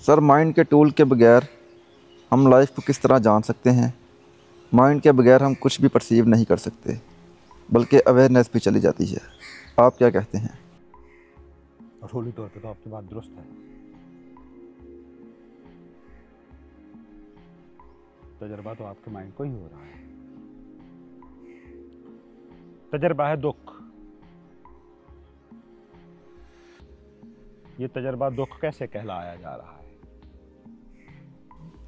Sir, mind के tool के बगैर हम लाइफ को किस तरह जान सकते हैं। माइंड के बगैर हम कुछ भी परसीव नहीं कर सकते, बल्कि अवेयरनेस भी चली जाती है। आप क्या कहते हैं? असूली तौर पे तो आपकी बात दुरुस्त है। तजर्बा तो आपके माइंड को ही हो रहा है। तजर्बा है दुख। ये तजर्बा दुख कैसे कहलाया जा रहा है?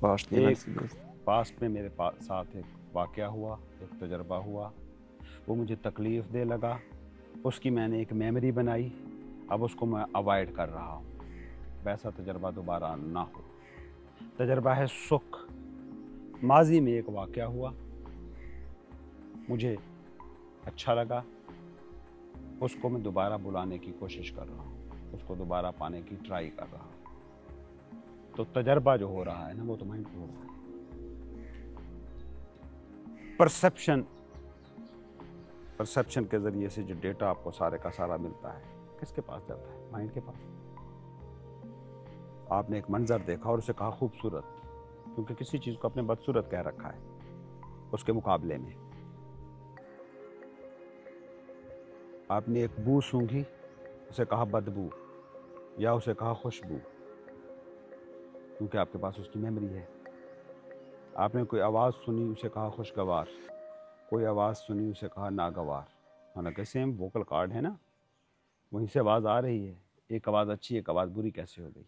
पास्ट एक इवेंट्स की बेस। पास्ट में मेरे साथ एक वाकया हुआ, एक तजर्बा हुआ, वो मुझे तकलीफ़ दे लगा, उसकी मैंने एक मेमोरी बनाई, अब उसको मैं अवॉइड कर रहा हूँ। वैसा तजर्बा दोबारा ना हो। तजर्बा है सुख। माजी में एक वाकया हुआ, मुझे अच्छा लगा, उसको मैं दोबारा बुलाने की कोशिश कर रहा हूँ, उसको दोबारा पाने की ट्राई कर रहा हूँ। तो तजर्बा जो हो रहा है ना, वो तो माइंड को हो रहा है। परसेप्शन के ज़रिए से जो डेटा आपको सारे का सारा मिलता है, किसके पास जाता है? माइंड के पास। आपने एक मंजर देखा और उसे कहा खूबसूरत, क्योंकि किसी चीज़ को आपने बदसूरत कह रखा है उसके मुकाबले में। आपने एक बू सूंघी, उसे कहा बदबू, या उसे कहा खुशबू, क्योंकि आपके पास उसकी मेमोरी है। आपने कोई आवाज़ सुनी, उसे कहा खुशगवार, कोई आवाज़ सुनी, उसे कहा नागवार। हालांकि सेम वोकल कार्ड है ना, वहीं से आवाज़ आ रही है। एक आवाज़ अच्छी, एक आवाज़ बुरी कैसे हो गई?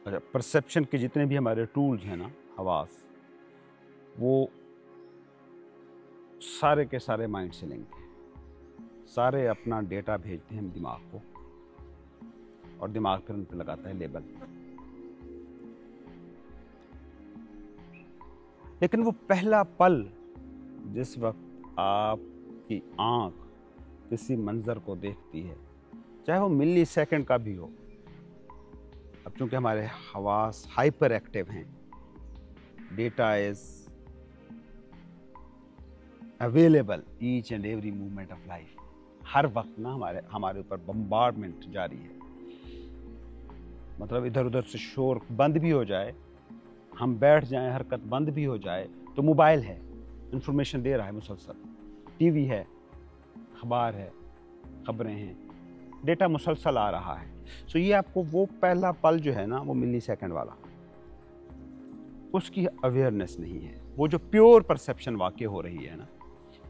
अच्छा, परसेप्शन के जितने भी हमारे टूल्स हैं ना, हवास, वो सारे के सारे माइंड से लिंक हैं। सारे अपना डेटा भेजते हैं दिमाग को, और दिमाग फिर उन पर लगाता है लेबल। लेकिन वो पहला पल जिस वक्त आपकी आंख किसी मंजर को देखती है, चाहे वो मिली सेकंड का भी हो, अब चूंकि हमारे हवास हाइपर एक्टिव हैं, data is available each and every movement of life. हर वक्त ना हमारे ऊपर बम्बार्डमेंट जारी है। मतलब इधर उधर से शोर बंद भी हो जाए, हम बैठ जाएं, हरकत बंद भी हो जाए, तो मोबाइल है, इंफॉर्मेशन दे रहा है मुसलसल। टीवी है, अखबार है, खबरें हैं, डेटा मुसलसल आ रहा है। सो ये आपको वो पहला पल जो है ना, वो मिली सेकेंड वाला, उसकी अवेयरनेस नहीं है। वो जो प्योर परसेप्शन वाकई हो रही है ना,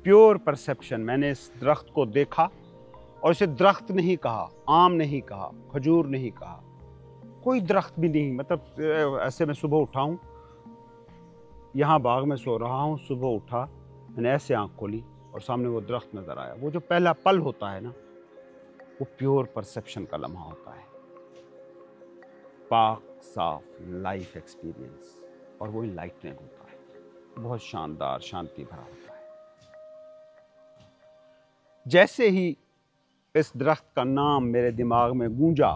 प्योर परसेप्शन, मैंने इस दरख्त को देखा और इसे दरख्त नहीं कहा, आम नहीं कहा, खजूर नहीं कहा, कोई दरख्त भी नहीं। मतलब ऐसे मैं सुबह उठा हूँ, यहाँ बाग में सो रहा हूँ, सुबह उठा, मैंने ऐसे आंख खोली और सामने वो दरख्त नजर आया। वो जो पहला पल होता है ना, वो प्योर परसेप्शन का लम्हा होता है, पाक साफ लाइफ एक्सपीरियंस, और वो इनलाइटनिंग होता है, बहुत शानदार, शांति भरा होता है। जैसे ही इस दरख्त का नाम मेरे दिमाग में गूंजा,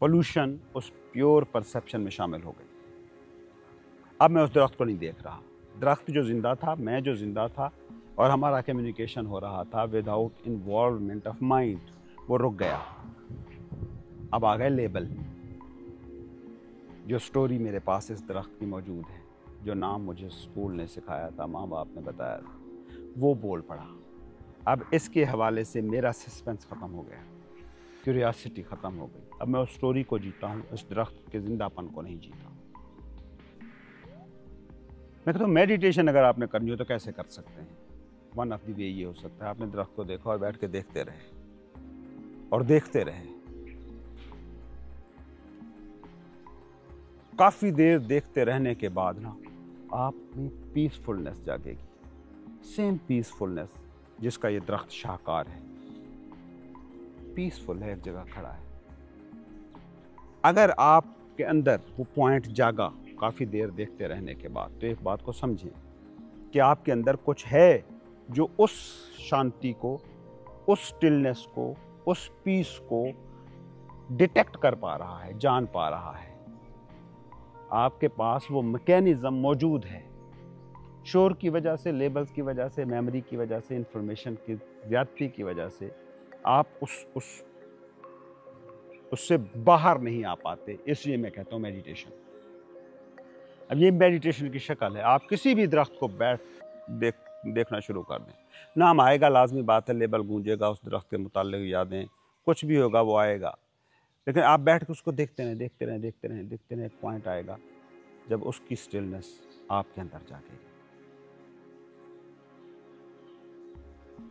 पोल्यूशन उस प्योर परसेप्शन में शामिल हो गई। अब मैं उस दरख्त को नहीं देख रहा। दरख्त जो जिंदा था, मैं जो जिंदा था, और हमारा कम्युनिकेशन हो रहा था विदाउट इन्वॉल्वमेंट ऑफ माइंड, वो रुक गया। अब आ गए लेबल। जो स्टोरी मेरे पास इस दरख्त की मौजूद है, जो नाम मुझे स्कूल ने सिखाया था, माँ बाप ने बताया था, वो बोल पड़ा। अब इसके हवाले से मेरा सस्पेंस ख़त्म हो गया, क्यूरियोसिटी ख़त्म हो गई। अब मैं उस स्टोरी को जीता हूँ, उस दरख्त के जिंदापन को नहीं जीता। मैं कहता हूँ मेडिटेशन अगर आपने करनी हो तो कैसे कर सकते हैं? वन ऑफ द वे ये हो सकता है, आपने दरख्त को देखा और बैठ के देखते रहे और देखते रहे। काफ़ी देर देखते रहने के बाद ना, आप में पीसफुलनेस जागेगी, सेम पीसफुलनेस जिसका ये दरख्त शाहकार है। पीसफुल है, एक जगह खड़ा है। अगर आपके अंदर वो पॉइंट जागा काफ़ी देर देखते रहने के बाद, तो एक बात को समझें कि आपके अंदर कुछ है जो उस शांति को, उस स्टिलनेस को, उस पीस को डिटेक्ट कर पा रहा है, जान पा रहा है। आपके पास वो मैकेनिज्म मौजूद है। शोर की वजह से, लेबल्स की वजह से, मेमोरी की वजह से, इंफॉर्मेशन की ज्यादती की वजह से आप उस उससे बाहर नहीं आ पाते, इसलिए मैं कहता हूँ मेडिटेशन। अब ये मेडिटेशन की शक्ल है, आप किसी भी दरख्त को देखना शुरू कर दें, नाम आएगा, लाजमी बात है, लेबल गूंजेगा, उस दरख्त के मुताल्लिक यादें, कुछ भी होगा वो आएगा, लेकिन आप बैठ के उसको देखते रहें, देखते रहें, देखते रहें, देखते रहें, एक पॉइंट आएगा जब उसकी स्टिलनेस आपके अंदर जागेगी।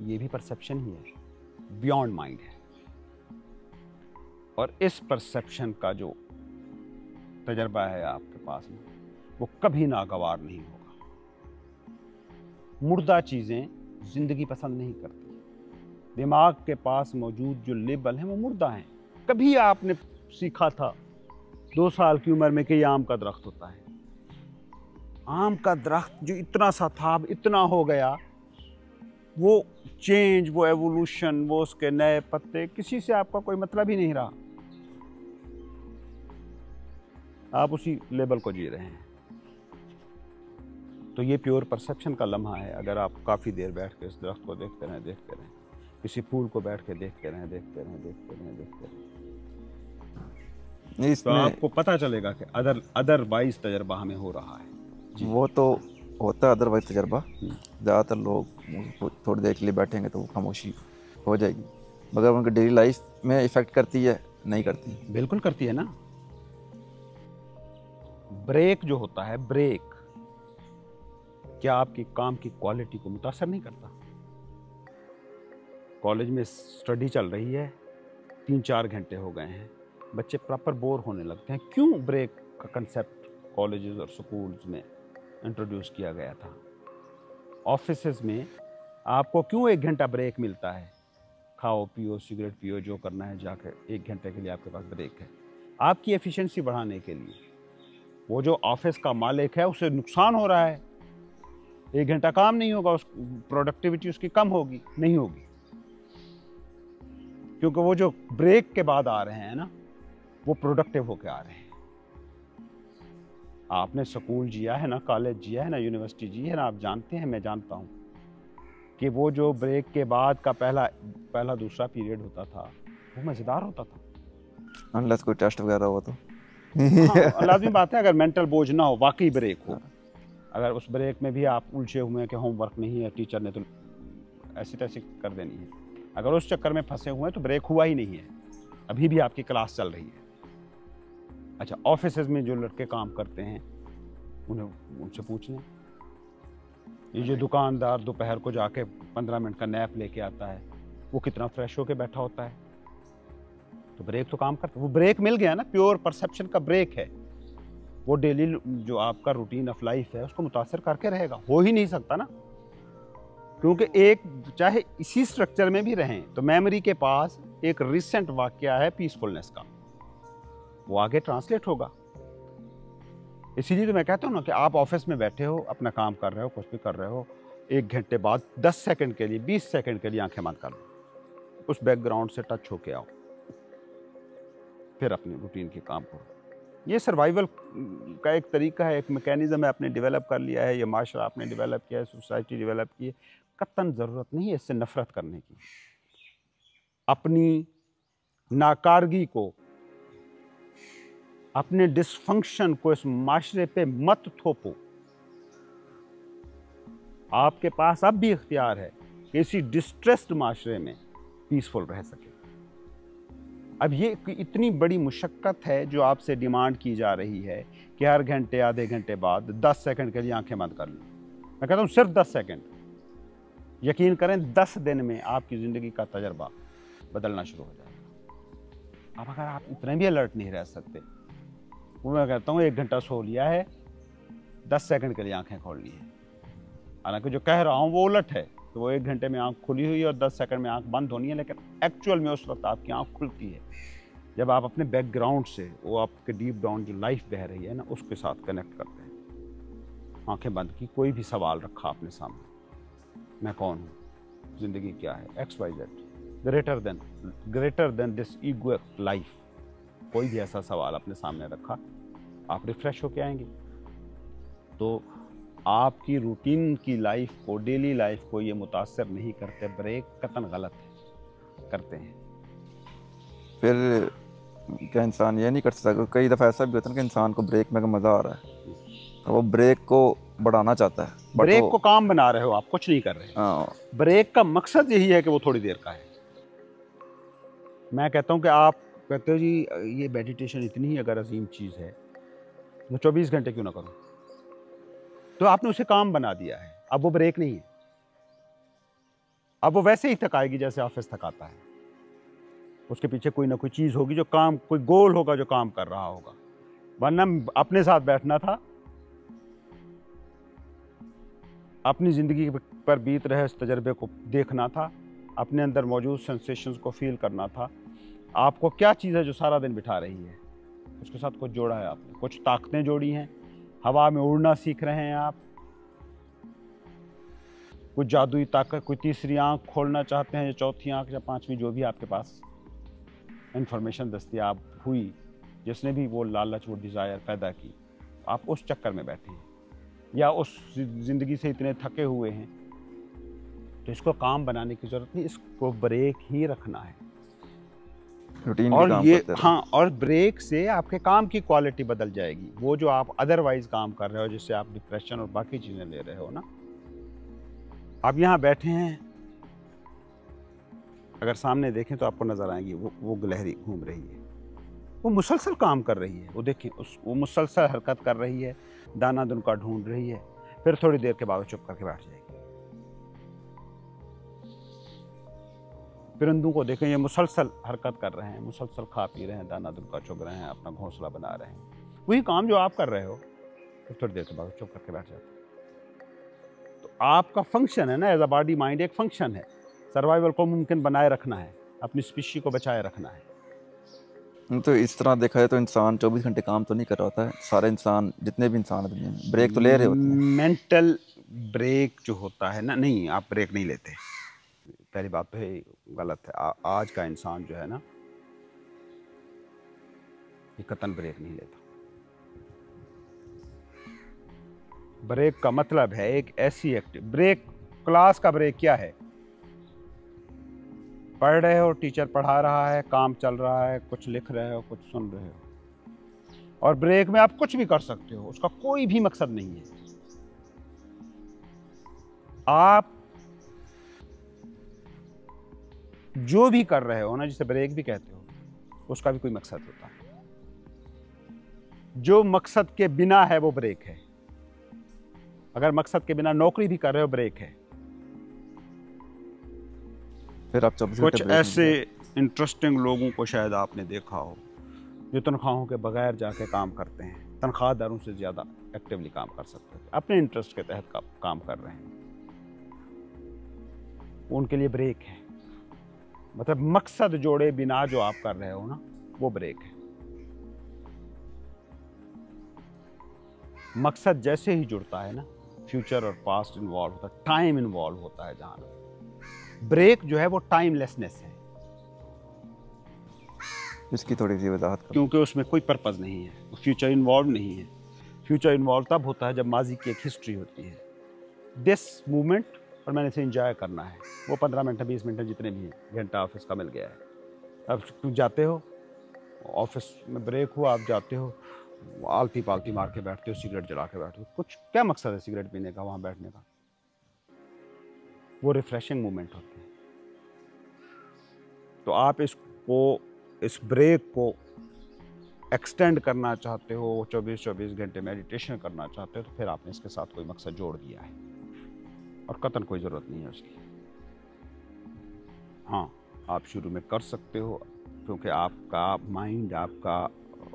ये भी परसेप्शन ही है, बियॉन्ड माइंड है, और इस परसेप्शन का जो तजर्बा है आपके पास में, वो कभी नागवार नहीं होगा। मुर्दा चीज़ें जिंदगी पसंद नहीं करती। दिमाग के पास मौजूद जो लेबल हैं वो मुर्दा हैं। कभी आपने सीखा था 2 साल की उम्र में कि ये आम का दरख्त होता है। आम का दरख्त जो इतना सा था अब इतना हो गया, वो चेंज, वो एवोल्यूशन, वो उसके नए पत्ते, किसी से आपका कोई मतलब ही नहीं रहा, आप उसी लेबल को जी रहे हैं। तो ये प्योर परसेप्शन का लम्हा है। अगर आप काफ़ी देर बैठ के इस दरख्त को देखते रहें, देखते रहें, किसी फूल को बैठ के देखते रहें, देखते रहें, देखते रहें, देखते रहें, तो इसमें आपको पता चलेगा कि अदरवाइज तजर्बा हमें हो रहा है जी। वो तो होता है अदरवाइज तजर्बा। ज़्यादातर लोग थोड़ी देर के लिए बैठेंगे तो वो खामोशी हो जाएगी, मगर उनकी डेली लाइफ में इफ़ेक्ट करती है? नहीं करती। बिल्कुल करती है ना। ब्रेक जो होता है, ब्रेक क्या आपकी काम की क्वालिटी को मुतासर नहीं करता? कॉलेज में स्टडी चल रही है, 3-4 घंटे हो गए हैं, बच्चे प्रॉपर बोर होने लगते हैं। क्यों ब्रेक का कंसेप्ट कॉलेजेस और स्कूल्स में इंट्रोड्यूस किया गया था? ऑफिसेज में आपको क्यों 1 घंटा ब्रेक मिलता है? खाओ पियो, सिगरेट पियो, जो करना है जाकर 1 घंटे के लिए आपके पास ब्रेक है, आपकी एफिशिएंसी बढ़ाने के लिए। वो जो ऑफिस का मालिक है उसे नुकसान हो रहा है, 1 घंटा काम नहीं होगा, उस प्रोडक्टिविटी उसकी कम होगी, नहीं होगी, क्योंकि वो जो ब्रेक के बाद आ रहे हैं ना, वो प्रोडक्टिव होके आ रहे हैं। आपने स्कूल जिया है ना, कॉलेज जिया है ना, यूनिवर्सिटी जी है ना, आप जानते हैं, मैं जानता हूँ कि वो जो ब्रेक के बाद का पहला दूसरा पीरियड होता था वो मज़ेदार होता था, अनलेस कोई टेस्ट वगैरह हो तो। हाँ, लाजमी बात है, अगर मेंटल बोझ ना हो, वाकई ब्रेक हो। अगर उस ब्रेक में भी आप उलझे हुए हैं कि होमवर्क नहीं है, टीचर ने तो ऐसी तैसी कर देनी है, अगर उस चक्कर में फंसे हुए हैं तो ब्रेक हुआ ही नहीं है, अभी भी आपकी क्लास चल रही है। अच्छा, ऑफिसेज में जो लड़के काम करते हैं उनसे पूछ लें, ये जो दुकानदार दोपहर को जाके 15 मिनट का नैप लेके आता है, वो कितना फ्रेश होके बैठा होता है। तो ब्रेक तो काम करता है, वो ब्रेक मिल गया ना, प्योर परसेप्शन का ब्रेक है। वो डेली जो आपका रूटीन ऑफ लाइफ है उसको मुतासर करके रहेगा, हो ही नहीं सकता ना, क्योंकि एक चाहे इसी स्ट्रक्चर में भी रहें तो मेमोरी के पास एक रिसेंट वाकया है पीसफुलनेस का, वो आगे ट्रांसलेट होगा। इसीलिए तो मैं कहता हूँ ना कि आप ऑफिस में बैठे हो, अपना काम कर रहे हो, कुछ भी कर रहे हो, 1 घंटे बाद 10 सेकंड के लिए, 20 सेकंड के लिए आंखें बंद कर लो, उस बैकग्राउंड से टच होके आओ, फिर अपने रूटीन के काम करो। ये सर्वाइवल का एक तरीका है, एक मैकेनिज्म है, आपने डेवलप कर लिया है, ये माशरा आपने डेवलप किया है, सोसाइटी डेवलप की है। कतन ज़रूरत नहीं है इससे नफरत करने की। अपनी नाकारगी को, अपने डिसफंक्शन को इस माशरे पे मत थोपो। आपके पास अब भी इख्तियार है कि इसी डिस्ट्रेस्ड माशरे में पीसफुल रह सके। अब ये इतनी बड़ी मुशक्कत है जो आपसे डिमांड की जा रही है कि हर घंटे आधे घंटे बाद 10 सेकंड के लिए आंखें बंद कर लो। मैं कहता हूँ सिर्फ 10 सेकंड, यकीन करें 10 दिन में आपकी ज़िंदगी का तजर्बा बदलना शुरू हो जाएगा। अब अगर आप इतने भी अलर्ट नहीं रह सकते, वो मैं कहता हूँ 1 घंटा सो लिया है, 10 सेकंड के लिए आंखें खोल ली है। हालांकि जो कह रहा हूँ वो उलट है, तो वो 1 घंटे में आंख खुली हुई है और 10 सेकंड में आंख बंद होनी है, लेकिन एक्चुअल में उस वक्त आपकी आंख खुलती है जब आप अपने बैकग्राउंड से, वो आपके डीप डाउन जो लाइफ बह रही है ना, उसके साथ कनेक्ट करते हैं। आंखें बंद की, कोई भी सवाल रखा अपने सामने, मैं कौन हूँ, जिंदगी क्या है, XYZ, greater than this ego life, कोई भी ऐसा सवाल अपने सामने रखा, आप रिफ्रेश होके आएंगे। तो आपकी रूटीन की लाइफ को, डेली लाइफ को ये मुतासर नहीं करते, ब्रेक कतन गलत है, करते हैं। फिर क्या इंसान ये नहीं कर सकता? कई दफ़ा ऐसा भी होता है ना कि इंसान को ब्रेक में मज़ा आ रहा है और वो ब्रेक को बढ़ाना चाहता है, बट ब्रेक वो को काम बना रहे हो, आप कुछ नहीं कर रहे। हाँ, ब्रेक का मकसद यही है कि वो थोड़ी देर का है। मैं कहता हूँ कि आप कहते हो जी ये मेडिटेशन इतनी अगर अजीम चीज़ है, मैं 24 घंटे क्यों ना करूँ? तो आपने उसे काम बना दिया है। अब वो ब्रेक नहीं है। अब वो वैसे ही थकाएगी जैसे ऑफिस थकाता है। उसके पीछे कोई ना कोई चीज़ होगी जो काम, कोई गोल होगा जो काम कर रहा होगा। वरना अपने साथ बैठना था, अपनी ज़िंदगी पर बीत रहे इस तजर्बे को देखना था, अपने अंदर मौजूद सेंसेशंस को फील करना था। आपको क्या चीज़ है जो सारा दिन बिठा रही है? उसके साथ कुछ जोड़ा है आपने, कुछ ताकतें जोड़ी हैं। हवा में उड़ना सीख रहे हैं आप, कुछ जादुई ताकत, कोई तीसरी आंख खोलना चाहते हैं, या चौथी आंख या पांचवी, जो भी आपके पास इंफॉर्मेशन दस्तियाब हुई, जिसने भी वो लालच, वो डिज़ायर पैदा की, आप उस चक्कर में बैठे हैं या उस ज़िंदगी से इतने थके हुए हैं। तो इसको काम बनाने की ज़रूरत नहीं, इसको ब्रेक ही रखना है। रूटीन भी और काम ये करते रहो। हाँ, और ब्रेक से आपके काम की क्वालिटी बदल जाएगी। वो जो आप अदरवाइज काम कर रहे हो, जिससे आप डिप्रेशन और बाकी चीज़ें ले रहे हो ना, आप यहाँ बैठे हैं, अगर सामने देखें तो आपको नज़र आएंगी वो गिलहरी घूम रही है, वो मुसलसल काम कर रही है। वो देखें, वो मुसलसल हरकत कर रही है, दाना दुनका ढूंढ रही है, फिर थोड़ी देर के बाद वो चुप करके बैठ जाएगी। परिंदों को देखें, ये मुसलसल हरकत कर रहे हैं, मुसलसल खा पी रहे हैं, दाना दुनका चुग रहे हैं, अपना घोंसला बना रहे हैं। वही काम जो आप कर रहे हो, फिर थोड़ी देर के बाद चुप करके बैठ जाते हैं। तो आपका फंक्शन है ना, एज अ बॉडी माइंड, एक फंक्शन है। सर्वाइवल को मुमकिन बनाए रखना है, अपनी स्पीशी को बचाए रखना है। तो इस तरह देखा जाए तो इंसान 24 घंटे काम तो नहीं कर रहा होता है। सारे इंसान, जितने भी इंसान है दुनिया में, ब्रेक तो ले रहे होते हैं। मेंटल ब्रेक जो होता है ना, नहीं, आप ब्रेक नहीं लेते। पहली बात तो ये गलत है। आज का इंसान जो है ना, ये कतन ब्रेक नहीं लेता। ब्रेक का मतलब है एक ऐसी एक्टिव ब्रेक। क्लास का ब्रेक क्या है? पढ़ रहे हो, टीचर पढ़ा रहा है, काम चल रहा है, कुछ लिख रहे हो, कुछ सुन रहे हो, और ब्रेक में आप कुछ भी कर सकते हो, उसका कोई भी मकसद नहीं है। आप जो भी कर रहे हो ना, जिसे ब्रेक भी कहते हो, उसका भी कोई मकसद होता है। जो मकसद के बिना है वो ब्रेक है। अगर मकसद के बिना नौकरी भी कर रहे हो, ब्रेक है। फिर आप 24 घंटे कुछ ब्रेक ऐसे नहीं लेते। इंटरेस्टिंग लोगों को शायद आपने देखा हो, जो तनख्वाहों के बगैर जाके काम करते हैं, तनख्वाहदारों से ज़्यादा एक्टिवली काम कर सकते हैं, अपने इंटरेस्ट के तहत काम कर रहे हैं। उनके लिए ब्रेक है। मतलब मकसद जोड़े बिना जो आप कर रहे हो ना, वो ब्रेक है। मकसद जैसे ही जुड़ता है ना, फ्यूचर और पास्ट इन्वॉल्व होता है, टाइम इन्वॉल्व होता है। जहां ब्रेक जो है वो टाइमलेसनेस है, इसकी थोड़ी सी वजाहत करो। क्योंकि उसमें कोई पर्पस नहीं है, फ्यूचर इन्वॉल्व नहीं है। फ्यूचर इन्वॉल्व तब होता है जब माजी की एक हिस्ट्री होती है, दिस मूवमेंट, और मैंने इसे इंजॉय करना है। वो 15 मिनट 20 मिनट जितने भी हैं, घंटा ऑफिस का मिल गया है। अब तुम जाते हो, ऑफिस में ब्रेक हुआ, आप जाते हो, आलती पालती मार के बैठते हो, सिगरेट जला के बैठते हो। कुछ क्या मकसद है सिगरेट पीने का, वहाँ बैठने का? वो रिफ्रेशिंग मोमेंट होते हैं। तो आप इसको, इस ब्रेक को एक्सटेंड करना चाहते हो, 24-24 घंटे मेडिटेशन करना चाहते हो, तो फिर आपने इसके साथ कोई मकसद जोड़ दिया है, और कतन कोई ज़रूरत नहीं है उसकी। हाँ, आप शुरू में कर सकते हो, क्योंकि आपका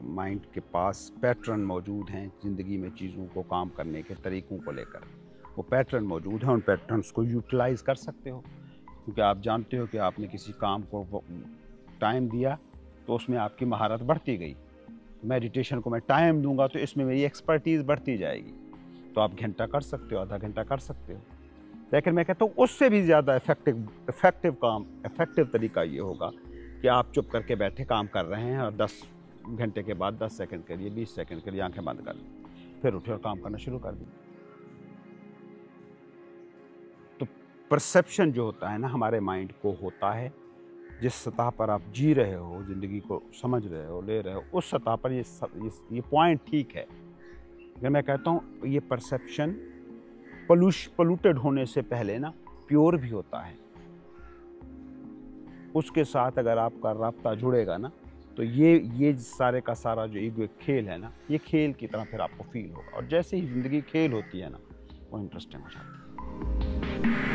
माइंड के पास पैटर्न मौजूद हैं ज़िंदगी में, चीज़ों को काम करने के तरीक़ों को लेकर वो पैटर्न मौजूद हैं। उन पैटर्न्स को यूटिलाइज़ कर सकते हो, क्योंकि आप जानते हो कि आपने किसी काम को टाइम दिया तो उसमें आपकी महारत बढ़ती गई। मेडिटेशन को मैं टाइम दूंगा तो इसमें मेरी एक्सपर्टीज़ बढ़ती जाएगी। तो आप घंटा कर सकते हो, आधा घंटा कर सकते हो, लेकिन मैं कहता हूँ उससे भी ज़्यादा इफ़ेक्टिव तरीका ये होगा कि आप चुप करके बैठे काम कर रहे हैं, और 10 घंटे के बाद 10 सेकंड के लिए, 20 सेकंड के लिए आंखें बंद कर ली, फिर उठे और काम करना शुरू कर दी। तो परसेप्शन जो होता है ना हमारे माइंड को होता है जिस सतह पर आप जी रहे हो, ज़िंदगी को समझ रहे हो, ले रहे हो, उस सतह पर ये पॉइंट ठीक है। अगर मैं कहता हूँ ये परसेप्शन पोल्यूटेड होने से पहले ना प्योर भी होता है। उसके साथ अगर आपका राब्ता जुड़ेगा ना, तो ये सारे का सारा जो ईगो खेल है ना, ये खेल की तरह फिर आपको फील होगा। और जैसे ही ज़िंदगी खेल होती है ना, वो इंटरेस्टिंग हो जाती है।